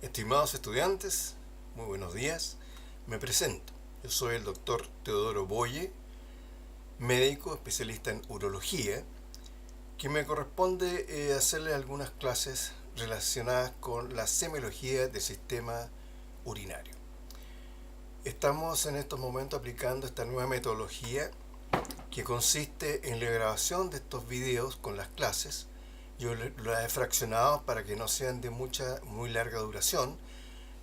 Estimados estudiantes, muy buenos días. Me presento. Yo soy el doctor Teodoro Boye, médico especialista en urología, que me corresponde hacerle algunas clases relacionadas con la semiología del sistema urinario. Estamos en estos momentos aplicando esta nueva metodología que consiste en la grabación de estos videos con las clases. Yo las he fraccionado para que no sean de muy larga duración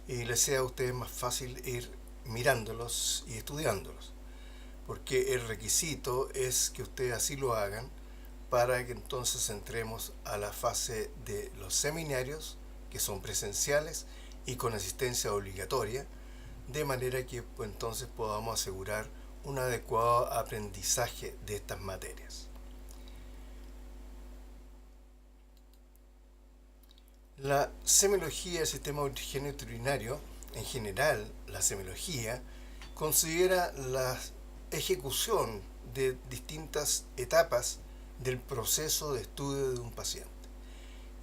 y les sea a ustedes más fácil ir mirándolos y estudiándolos, porque el requisito es que ustedes así lo hagan para que entonces entremos a la fase de los seminarios, que son presenciales y con asistencia obligatoria, de manera que pues, entonces podamos asegurar un adecuado aprendizaje de estas materias. La semiología del sistema urinario, en general la semiología, considera la ejecución de distintas etapas del proceso de estudio de un paciente.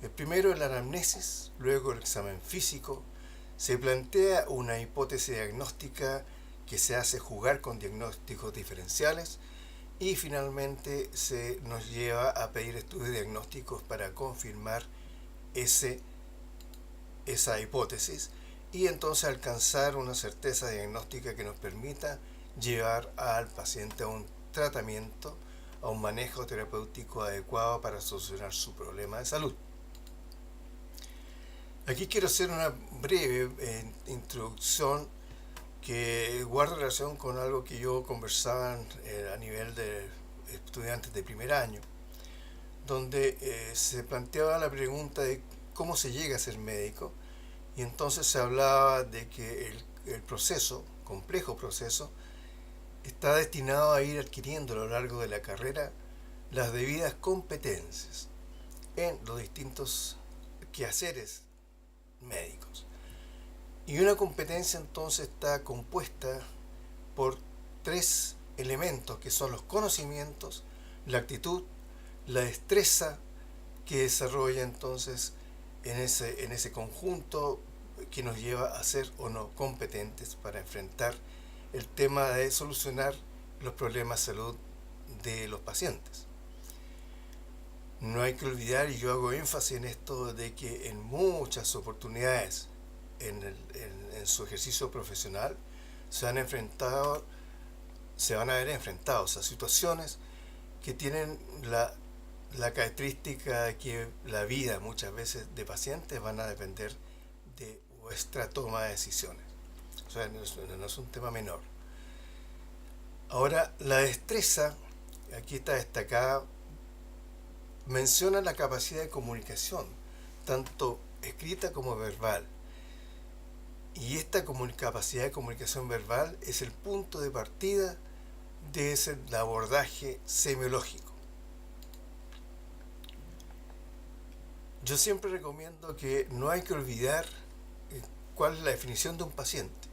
El primero es la anamnesis, luego el examen físico, se plantea una hipótesis diagnóstica que se hace jugar con diagnósticos diferenciales y finalmente se nos lleva a pedir estudios diagnósticos para confirmar esa hipótesis y entonces alcanzar una certeza diagnóstica que nos permita llevar al paciente a un tratamiento, a un manejo terapéutico adecuado para solucionar su problema de salud. Aquí quiero hacer una breve introducción que guarda relación con algo que yo conversaba a nivel de estudiantes de primer año, donde se planteaba la pregunta de cómo se llega a ser médico, y entonces se hablaba de que el proceso, complejo proceso, está destinado a ir adquiriendo a lo largo de la carrera las debidas competencias en los distintos quehaceres médicos. Y una competencia entonces está compuesta por tres elementos que son los conocimientos, la actitud, la destreza que desarrolla entonces en ese conjunto que nos lleva a ser o no competentes para enfrentar el tema de solucionar los problemas de salud de los pacientes. No hay que olvidar, y yo hago énfasis en esto, de que en muchas oportunidades en su ejercicio profesional se van a ver enfrentados a situaciones que tienen la característica de que la vida muchas veces de pacientes van a depender de vuestra toma de decisiones. O sea, no es un tema menor. Ahora, la destreza, aquí está destacada, menciona la capacidad de comunicación, tanto escrita como verbal. Y esta capacidad de comunicación verbal es el punto de partida de ese abordaje semiológico. Yo siempre recomiendo que no hay que olvidar cuál es la definición de un paciente.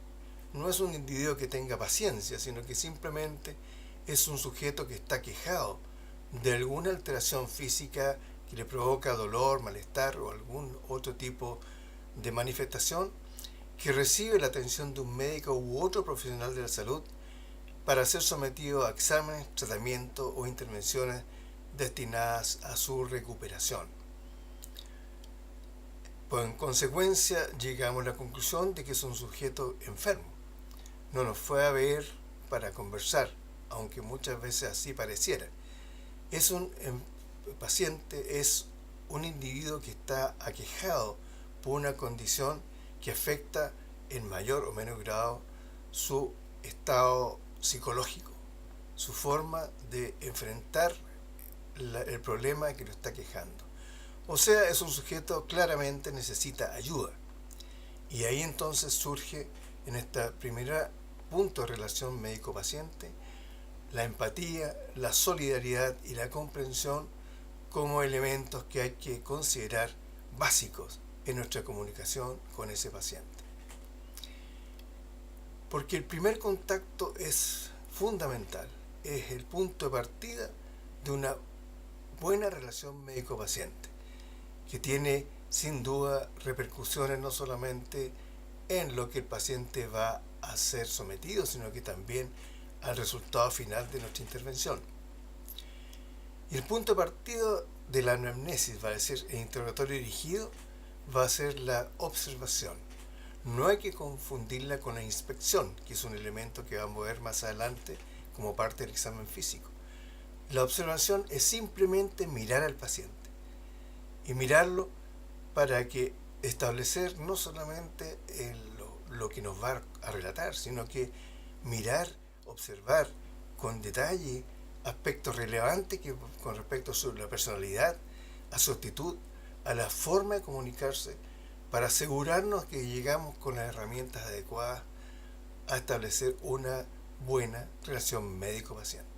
No es un individuo que tenga paciencia, sino que simplemente es un sujeto que está quejado de alguna alteración física que le provoca dolor, malestar o algún otro tipo de manifestación, que recibe la atención de un médico u otro profesional de la salud para ser sometido a exámenes, tratamientos o intervenciones destinadas a su recuperación. Pues en consecuencia llegamos a la conclusión de que es un sujeto enfermo. No nos fue a ver para conversar, aunque muchas veces así pareciera. Es un paciente, es un individuo que está aquejado por una condición que afecta en mayor o menor grado su estado psicológico, su forma de enfrentar el problema que lo está quejando. O sea, es un sujeto que claramente necesita ayuda. Y ahí entonces surge en esta primera punto de relación médico-paciente la empatía, la solidaridad y la comprensión como elementos que hay que considerar básicos en nuestra comunicación con ese paciente. Porque el primer contacto es fundamental, es el punto de partida de una buena relación médico-paciente, que tiene sin duda repercusiones no solamente en lo que el paciente va a ser sometido, sino que también al resultado final de nuestra intervención. Y el punto de partida de la anamnesis, va a ser el interrogatorio dirigido, va a ser la observación. No hay que confundirla con la inspección, que es un elemento que vamos a ver más adelante como parte del examen físico. La observación es simplemente mirar al paciente y mirarlo para que establecer no solamente lo que nos va a relatar, sino que mirar, observar con detalle aspectos relevantes que, con respecto a la personalidad, a su actitud, a la forma de comunicarse, para asegurarnos que llegamos con las herramientas adecuadas a establecer una buena relación médico-paciente.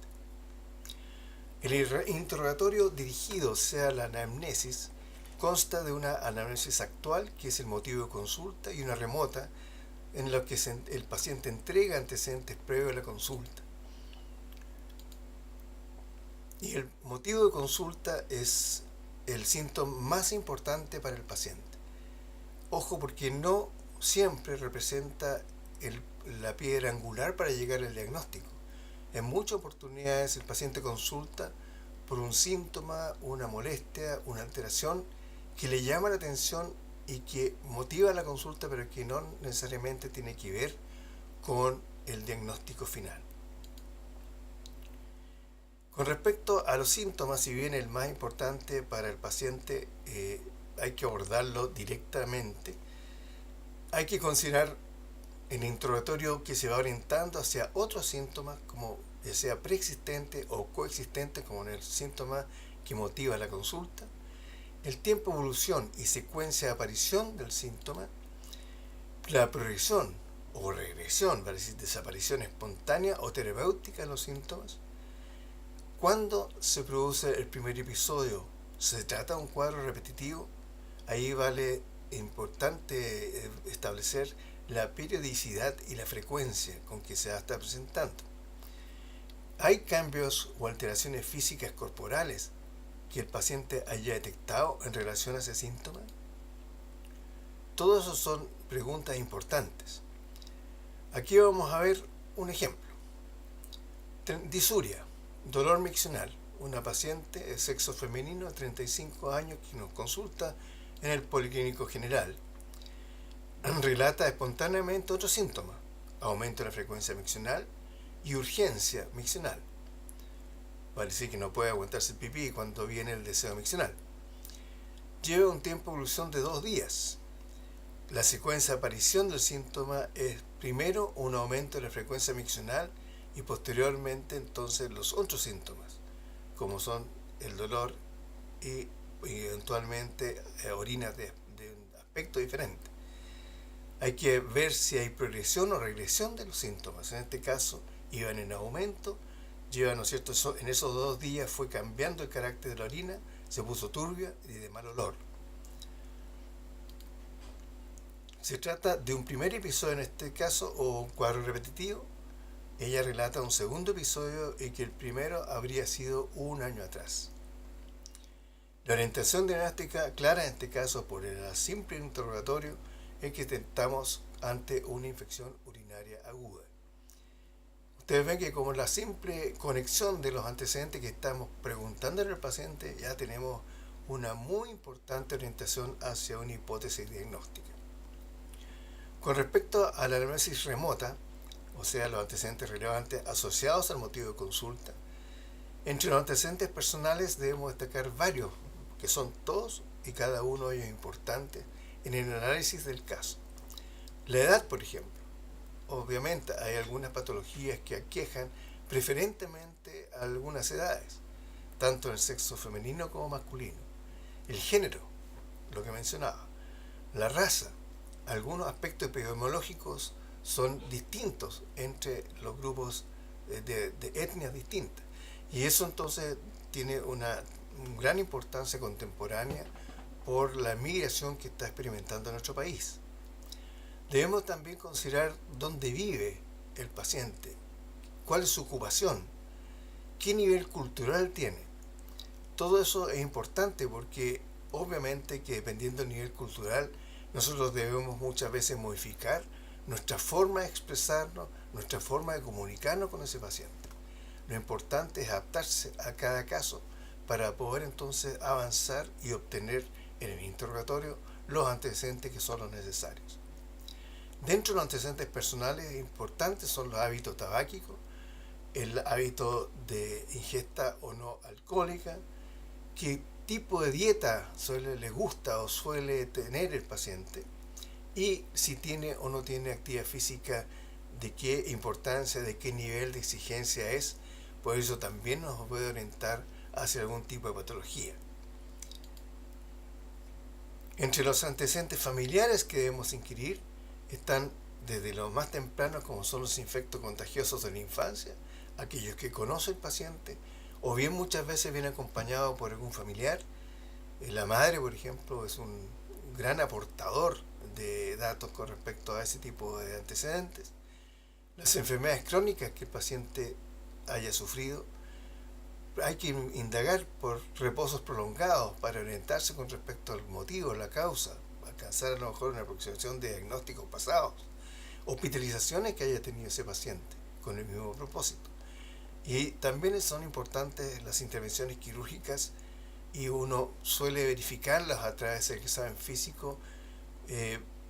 El interrogatorio dirigido, sea la anamnesis, consta de una anamnesis actual, que es el motivo de consulta, y una remota, en la que el paciente entrega antecedentes previos a la consulta. Y el motivo de consulta es el síntoma más importante para el paciente. Ojo, porque no siempre representa la piedra angular para llegar al diagnóstico. En muchas oportunidades el paciente consulta por un síntoma, una molestia, una alteración que le llama la atención y que motiva la consulta, pero que no necesariamente tiene que ver con el diagnóstico final. Con respecto a los síntomas, si bien el más importante para el paciente hay que abordarlo directamente, hay que considerar en el interrogatorio que se va orientando hacia otros síntomas, como ya sea preexistente o coexistente, como en el síntoma que motiva la consulta, el tiempo de evolución y secuencia de aparición del síntoma, la progresión o regresión, vale decir, desaparición espontánea o terapéutica de los síntomas, cuando se produce el primer episodio, se trata de un cuadro repetitivo, ahí vale importante establecer la periodicidad y la frecuencia con que se va a estar presentando. ¿Hay cambios o alteraciones físicas corporales que el paciente haya detectado en relación a ese síntoma? Todas esas son preguntas importantes. Aquí vamos a ver un ejemplo. Disuria, dolor miccional. Una paciente de sexo femenino de 35 años que nos consulta en el Policlínico General relata espontáneamente otros síntomas: aumento de la frecuencia miccional y urgencia miccional. Vale decir que no puede aguantarse el pipí cuando viene el deseo miccional. Lleva un tiempo de evolución de 2 días. La secuencia de aparición del síntoma es primero un aumento de la frecuencia miccional y posteriormente entonces los otros síntomas, como son el dolor y eventualmente orinas de aspecto diferente. Hay que ver si hay progresión o regresión de los síntomas. En este caso iban en aumento, ¿no es cierto? En esos 2 días fue cambiando el carácter de la orina, se puso turbia y de mal olor. Se trata de un primer episodio en este caso, o un cuadro repetitivo. Ella relata un segundo episodio y que el primero habría sido 1 año atrás. La orientación diagnóstica clara en este caso, por el simple interrogatorio, es que estamos ante una infección urinaria aguda. Ustedes ven que como la simple conexión de los antecedentes que estamos preguntándole al paciente, ya tenemos una muy importante orientación hacia una hipótesis diagnóstica. Con respecto a la anamnesis remota, o sea, los antecedentes relevantes asociados al motivo de consulta, entre los antecedentes personales debemos destacar varios, que son todos y cada uno de ellos importantes en el análisis del caso. La edad, por ejemplo. Obviamente hay algunas patologías que aquejan preferentemente a algunas edades, tanto en el sexo femenino como masculino. El género, lo que mencionaba. La raza. Algunos aspectos epidemiológicos son distintos entre los grupos de etnias distintas. Y eso entonces tiene una gran importancia contemporánea por la migración que está experimentando nuestro país. Debemos también considerar dónde vive el paciente, cuál es su ocupación, qué nivel cultural tiene. Todo eso es importante porque obviamente que dependiendo del nivel cultural, nosotros debemos muchas veces modificar nuestra forma de expresarnos, nuestra forma de comunicarnos con ese paciente. Lo importante es adaptarse a cada caso para poder entonces avanzar y obtener en el interrogatorio los antecedentes que son los necesarios. Dentro de los antecedentes personales importantes son los hábitos tabáquicos, el hábito de ingesta o no alcohólica, qué tipo de dieta le gusta o suele tener el paciente, y si tiene o no tiene actividad física, de qué importancia, de qué nivel de exigencia es. Por eso también nos puede orientar hacia algún tipo de patología. Entre los antecedentes familiares que debemos inquirir están desde los más tempranos, como son los infectos contagiosos de la infancia, aquellos que conoce el paciente, o bien muchas veces viene acompañado por algún familiar. La madre, por ejemplo, es un gran aportador de datos con respecto a ese tipo de antecedentes. Las enfermedades crónicas que el paciente haya sufrido, hay que indagar por reposos prolongados para orientarse con respecto al motivo, la causa, alcanzar a lo mejor una aproximación de diagnósticos pasados, hospitalizaciones que haya tenido ese paciente con el mismo propósito. Y también son importantes las intervenciones quirúrgicas, y uno suele verificarlas a través del examen físico,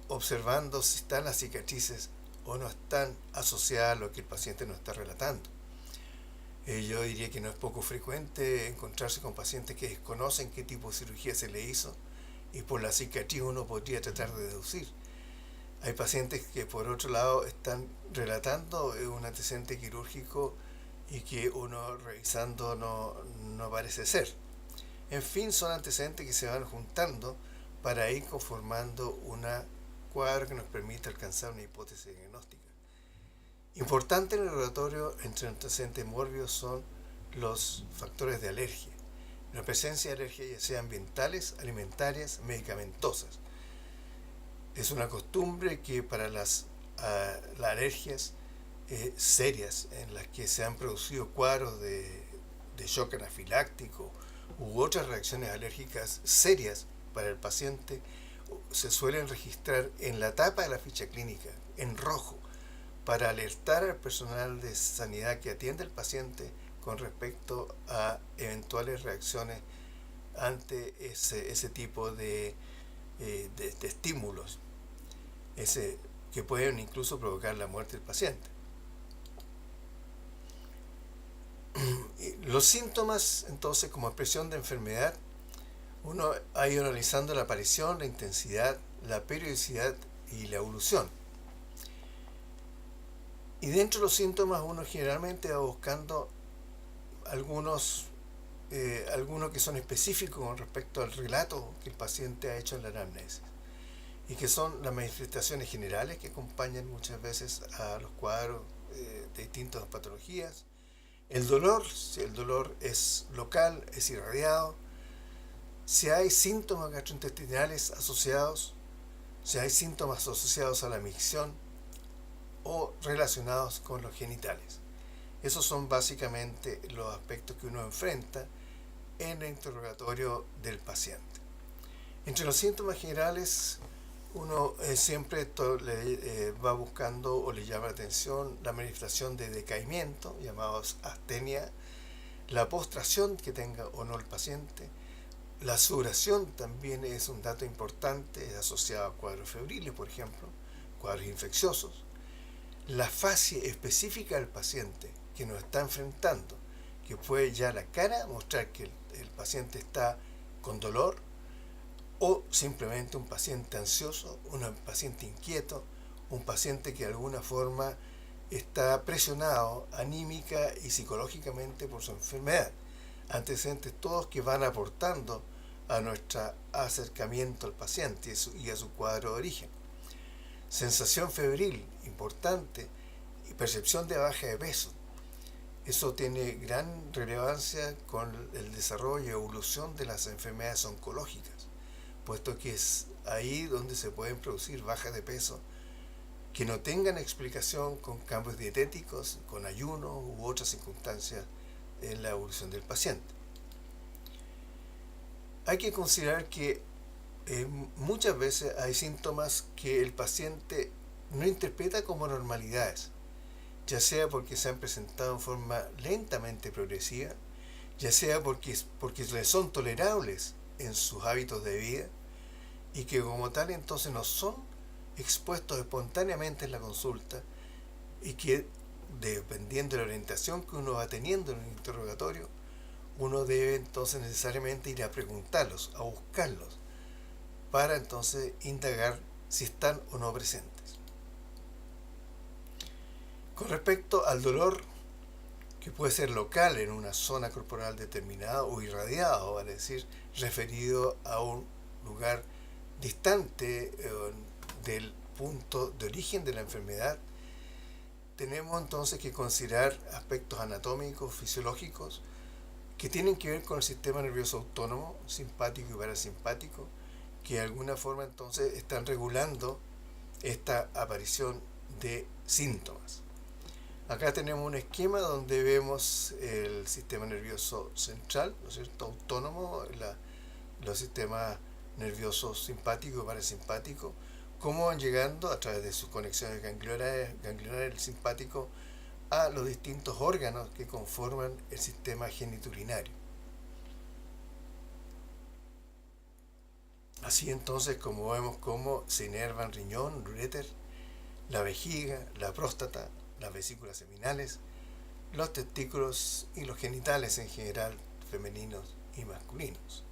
observando si están las cicatrices o no están asociadas a lo que el paciente nos está relatando. Yo diría que no es poco frecuente encontrarse con pacientes que desconocen qué tipo de cirugía se le hizo, y por la cicatriz uno podría tratar de deducir. Hay pacientes que por otro lado están relatando un antecedente quirúrgico y que uno revisando no parece ser. En fin, son antecedentes que se van juntando para ir conformando un cuadro que nos permite alcanzar una hipótesis diagnóstica. Importante en el laboratorio entre antecedentes mórbidos son los factores de alergia. La presencia de alergias, ya sean ambientales, alimentarias, medicamentosas. Es una costumbre que para las alergias serias, en las que se han producido cuadros de shock anafiláctico u otras reacciones alérgicas serias para el paciente, se suelen registrar en la tapa de la ficha clínica, en rojo, para alertar al personal de sanidad que atiende al paciente con respecto a eventuales reacciones ante ese tipo de estímulos, que pueden incluso provocar la muerte del paciente. Los síntomas, entonces, como expresión de enfermedad, uno ha ido analizando la aparición, la intensidad, la periodicidad y la evolución. Y dentro de los síntomas uno generalmente va buscando algunos que son específicos con respecto al relato que el paciente ha hecho en la anamnesis, y que son las manifestaciones generales que acompañan muchas veces a los cuadros de distintas patologías. El dolor, si el dolor es local, es irradiado, si hay síntomas gastrointestinales asociados, si hay síntomas asociados a la micción o relacionados con los genitales. Esos son básicamente los aspectos que uno enfrenta en el interrogatorio del paciente. Entre los síntomas generales, uno siempre va buscando o le llama la atención la manifestación de decaimiento, llamados astenia, la postración que tenga o no el paciente. La sudoración también es un dato importante, es asociado a cuadros febriles, por ejemplo, cuadros infecciosos. La fase específica del paciente que nos está enfrentando, que puede ya la cara mostrar que el paciente está con dolor, o simplemente un paciente ansioso, un paciente inquieto, un paciente que de alguna forma está presionado anímica y psicológicamente por su enfermedad. Antecedentes todos que van aportando a nuestro acercamiento al paciente y a su cuadro de origen. Sensación febril, importante, y percepción de baja de peso. Eso tiene gran relevancia con el desarrollo y evolución de las enfermedades oncológicas, puesto que es ahí donde se pueden producir bajas de peso que no tengan explicación con cambios dietéticos, con ayuno u otras circunstancias en la evolución del paciente. hay que considerar que muchas veces hay síntomas que el paciente no interpreta como normalidades, ya sea porque se han presentado en forma lentamente progresiva, ya sea porque les son tolerables en sus hábitos de vida y que como tal entonces no son expuestos espontáneamente en la consulta y que dependiendo de la orientación que uno va teniendo en el interrogatorio, uno debe entonces necesariamente ir a preguntarlos, a buscarlos, para entonces indagar si están o no presentes. Con respecto al dolor, que puede ser local en una zona corporal determinada o irradiado, vale decir, referido a un lugar distante del punto de origen de la enfermedad, tenemos entonces que considerar aspectos anatómicos, fisiológicos, que tienen que ver con el sistema nervioso autónomo, simpático y parasimpático, que de alguna forma entonces están regulando esta aparición de síntomas. Acá tenemos un esquema donde vemos el sistema nervioso central, ¿no es cierto?, autónomo, los sistemas nerviosos simpático y parasimpático, cómo van llegando a través de sus conexiones ganglionares el simpático a los distintos órganos que conforman el sistema genitourinario. Así entonces, como vemos cómo se inervan riñón, uréter, la vejiga, la próstata, las vesículas seminales, los testículos y los genitales en general, femeninos y masculinos.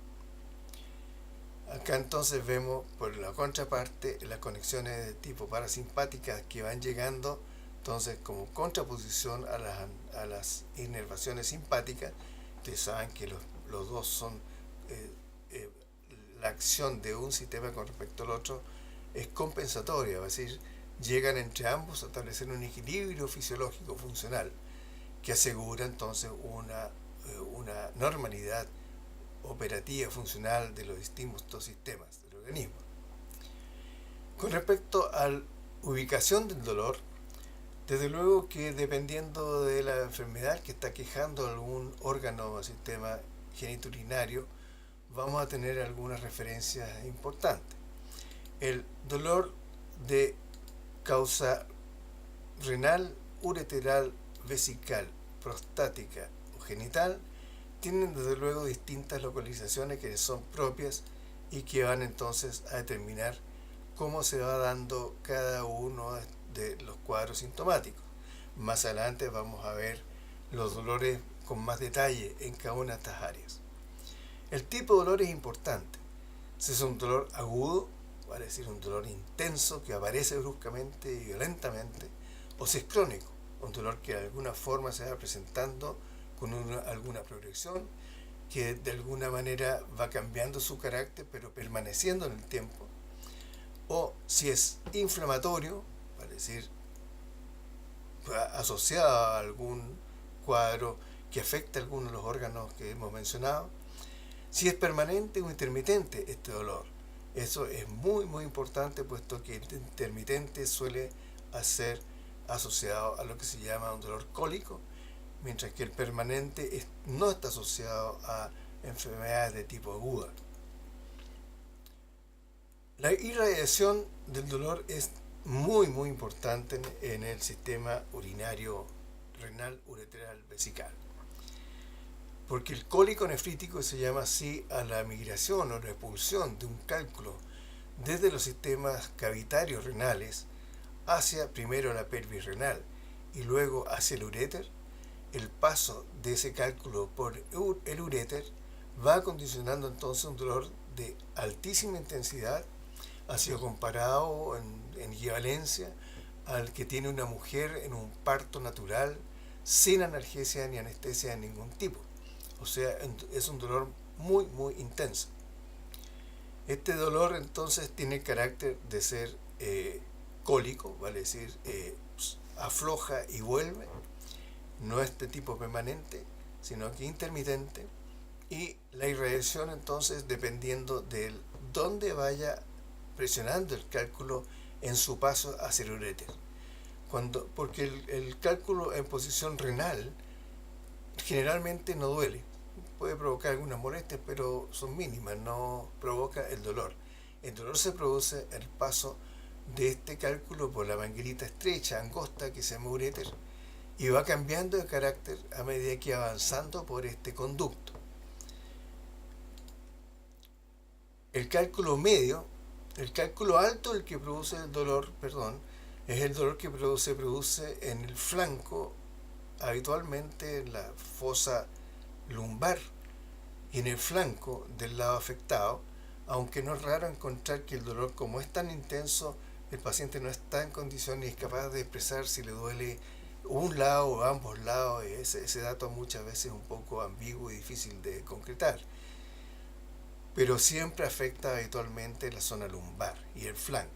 Acá entonces vemos por la contraparte las conexiones de tipo parasimpáticas que van llegando entonces como contraposición a las inervaciones simpáticas. Ustedes saben que los dos son la acción de un sistema con respecto al otro es compensatoria, es decir, llegan entre ambos a establecer un equilibrio fisiológico funcional que asegura entonces una normalidad operativa funcional de los distintos sistemas del organismo. Con respecto a la ubicación del dolor, desde luego que dependiendo de la enfermedad que está quejando algún órgano o sistema genitourinario, vamos a tener algunas referencias importantes. El dolor de causa renal, ureteral, vesical, prostática o genital tienen desde luego distintas localizaciones que son propias y que van entonces a determinar cómo se va dando cada uno de los cuadros sintomáticos. Más adelante vamos a ver los dolores con más detalle en cada una de estas áreas. El tipo de dolor es importante. Si es un dolor agudo, vale decir un dolor intenso que aparece bruscamente y violentamente, o si es crónico, un dolor que de alguna forma se va presentando con alguna progresión, que de alguna manera va cambiando su carácter pero permaneciendo en el tiempo, o si es inflamatorio, vale decir asociado a algún cuadro que afecta a algunos de los órganos que hemos mencionado, si es permanente o intermitente este dolor. Eso es muy muy importante, puesto que el intermitente suele ser asociado a lo que se llama un dolor cólico, mientras que el permanente no está asociado a enfermedades de tipo aguda. La irradiación del dolor es muy muy importante en el sistema urinario, renal, ureteral, vesical, porque el cólico nefrítico se llama así a la migración o repulsión de un cálculo desde los sistemas cavitarios renales hacia primero la pelvis renal y luego hacia el uréter. El paso de ese cálculo por el uréter va condicionando entonces un dolor de altísima intensidad. Ha sido comparado en equivalencia al que tiene una mujer en un parto natural sin analgesia ni anestesia de ningún tipo. O sea, es un dolor muy muy intenso. Este dolor entonces tiene el carácter de ser cólico, vale decir afloja y vuelve, no es de tipo permanente, sino que intermitente, y la irradiación entonces dependiendo de dónde vaya presionando el cálculo en su paso hacia el uréter. Porque el cálculo en posición renal generalmente no duele, puede provocar algunas molestias, pero son mínimas, no provoca el dolor. El dolor se produce el paso de este cálculo por la manguerita estrecha, angosta, que se llama uréter, y va cambiando de carácter a medida que va avanzando por este conducto. El cálculo medio, el cálculo alto, el que produce el dolor, perdón, es el dolor que produce en el flanco, habitualmente en la fosa lumbar y en el flanco del lado afectado, aunque no es raro encontrar que el dolor, como es tan intenso, el paciente no está en condición ni es capaz de expresar si le duele un lado o ambos lados. Ese dato muchas veces es un poco ambiguo y difícil de concretar, pero siempre afecta habitualmente la zona lumbar y el flanco.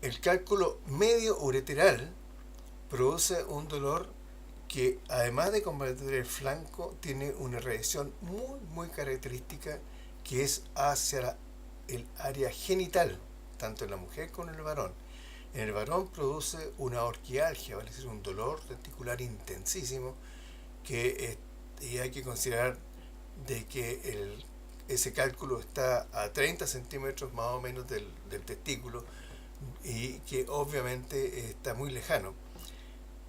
El cálculo medio ureteral produce un dolor que, además de combatir el flanco, tiene una reacción muy característica, que es hacia el área genital, tanto en la mujer como en el varón. En el varón produce una orquialgia, vale decir, un dolor testicular intensísimo, que y hay que considerar de que ese cálculo está a 30 centímetros más o menos del testículo, y que obviamente está muy lejano,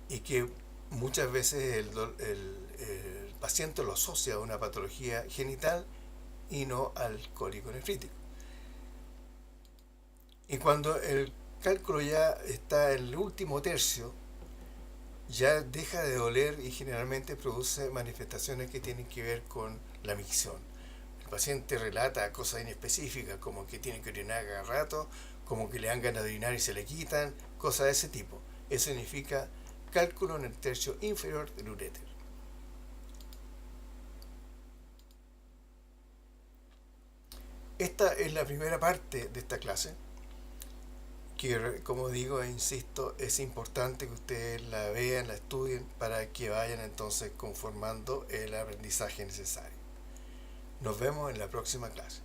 y que muchas veces el paciente lo asocia a una patología genital y no al cólico nefrítico. Y cuando el cálculo ya está en el último tercio, ya deja de doler y generalmente produce manifestaciones que tienen que ver con la micción. El paciente relata cosas inespecíficas, como que tiene que orinar cada rato, como que le dan ganas de orinar y se le quitan, cosas de ese tipo. Eso significa cálculo en el tercio inferior del uréter. Esta es la primera parte de esta clase, que, como digo e insisto, es importante que ustedes la vean, la estudien, para que vayan entonces conformando el aprendizaje necesario. Nos vemos en la próxima clase.